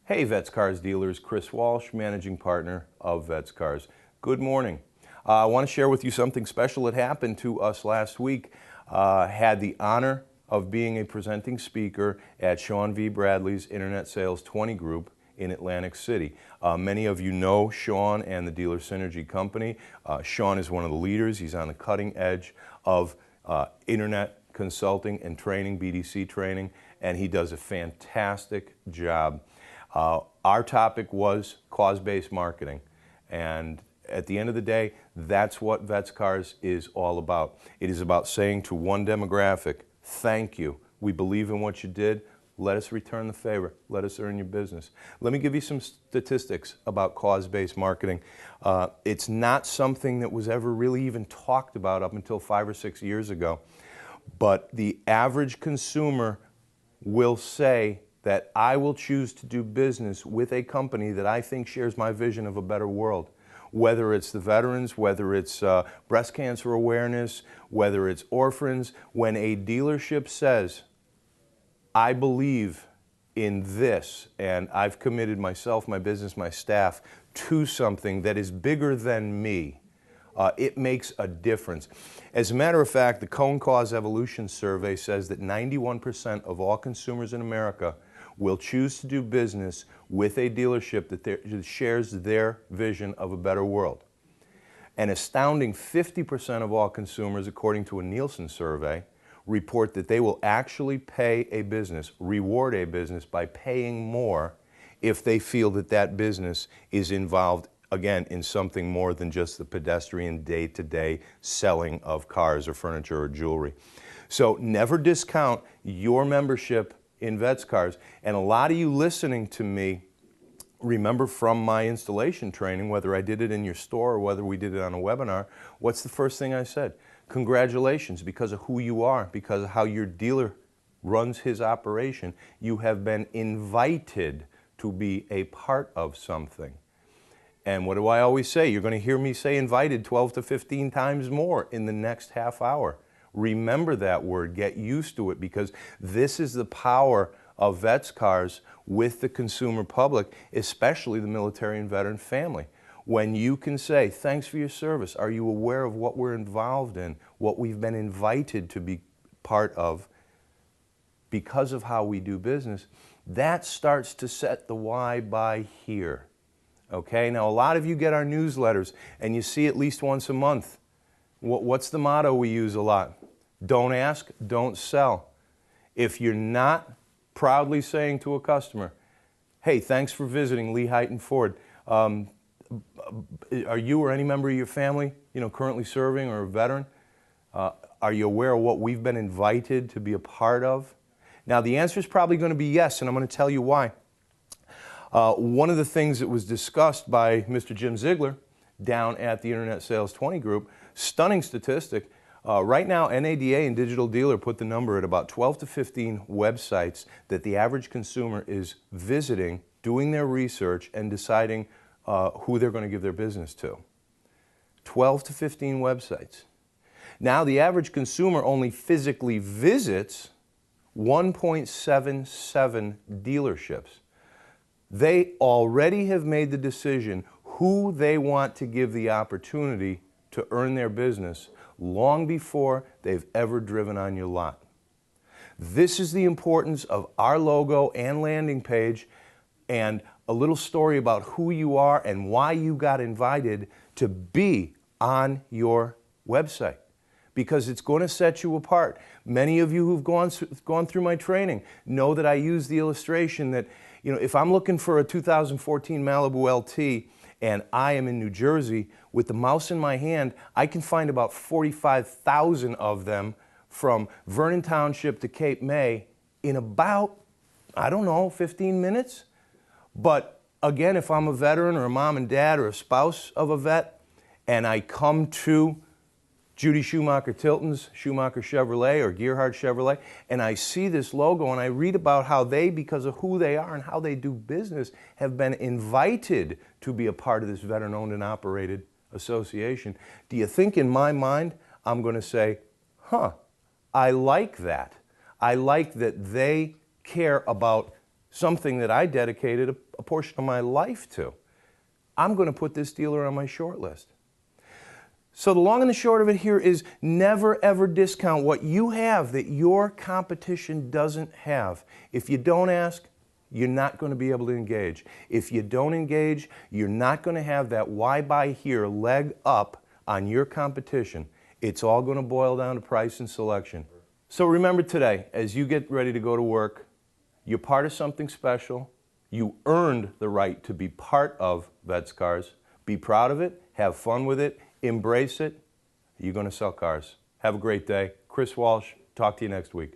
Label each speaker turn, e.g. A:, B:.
A: Hey Vets Cars dealers, Chris Walsh, managing partner of Vets Cars. Good morning. I want to share with you something special that happened to us last week. Had the honor of being a presenting speaker at Sean V. Bradley's Internet Sales 20 group in Atlantic City. Many of you know Sean and the Dealer Synergy Company. Sean is one of the leaders. He's on the cutting edge of internet consulting and training, BDC training, and he does a fantastic job. Our topic was cause-based marketing, and at the end of the day, that's what Vets Cars is all about. It is about saying to one demographic, thank you, we believe in what you did, let us return the favor, let us earn your business. Let me give you some statistics about cause-based marketing. It's not something that was ever really even talked about up until 5 or 6 years ago, but the average consumer will say that I will choose to do business with a company that I think shares my vision of a better world. Whether it's the veterans, whether it's breast cancer awareness, whether it's orphans, when a dealership says, I believe in this and I've committed myself, my business, my staff to something that is bigger than me, it makes a difference. As a matter of fact, the Cone Cause Evolution Survey says that 91% of all consumers in America will choose to do business with a dealership that shares their vision of a better world. An astounding 50% of all consumers, according to a Nielsen survey, report that they will actually pay a business, reward a business by paying more if they feel that that business is involved, again, in something more than just the pedestrian day-to-day selling of cars or furniture or jewelry. So never discount your membership in Vets Cars. And a lot of you listening to me remember from my installation training, whether I did it in your store or whether we did it on a webinar, what's the first thing I said? Congratulations, because of who you are, because of how your dealer runs his operation, you have been invited to be a part of something. And what do I always say? You're going to hear me say invited 12 to 15 times more in the next half hour. Remember that word, get used to it, because this is the power of Vets Cars with the consumer public, especially the military and veteran family. When you can say, thanks for your service, are you aware of what we're involved in, what we've been invited to be part of because of how we do business, that starts to set the why by here. Okay, now a lot of you get our newsletters and you see at least once a month. What's the motto we use a lot? Don't ask, don't sell. If you're not proudly saying to a customer, hey, thanks for visiting Lee Heighton Ford. Are you or any member of your family, currently serving or a veteran? Are you aware of what we've been invited to be a part of? Now the answer is probably going to be yes, and I'm going to tell you why. One of the things that was discussed by Mr. Jim Ziegler down at the Internet Sales 20 group, stunning statistic, right now NADA and Digital Dealer put the number at about 12 to 15 websites that the average consumer is visiting, doing their research, and deciding who they're going to give their business to. 12 to 15 websites. Now the average consumer only physically visits 1.77 dealerships. They already have made the decision who they want to give the opportunity to earn their business long before they've ever driven on your lot. This is the importance of our logo and landing page, and a little story about who you are and why you got invited to be on your website, because it's going to set you apart. Many of you who've gone through my training know that I use the illustration that, if I'm looking for a 2014 Malibu LT and I am in New Jersey, with the mouse in my hand, I can find about 45,000 of them from Vernon Township to Cape May in about, 15 minutes. But again, if I'm a veteran or a mom and dad or a spouse of a vet, and I come to Judy Schumacher-Tilton's Schumacher Chevrolet or Gearhart Chevrolet, and I see this logo and I read about how they, because of who they are and how they do business, have been invited to be a part of this veteran-owned and operated association. Do you think in my mind I'm going to say, I like that. I like that they care about something that I dedicated a portion of my life to. I'm going to put this dealer on my short list. So the long and the short of it here is never ever discount what you have that your competition doesn't have. If you don't ask, you're not going to be able to engage. If you don't engage, you're not going to have that why buy here leg up on your competition. It's all going to boil down to price and selection. So remember today, as you get ready to go to work, you're part of something special. You earned the right to be part of Vets Cars. Be proud of it, have fun with it, embrace it. You're going to sell cars. Have a great day. Chris Walsh, talk to you next week.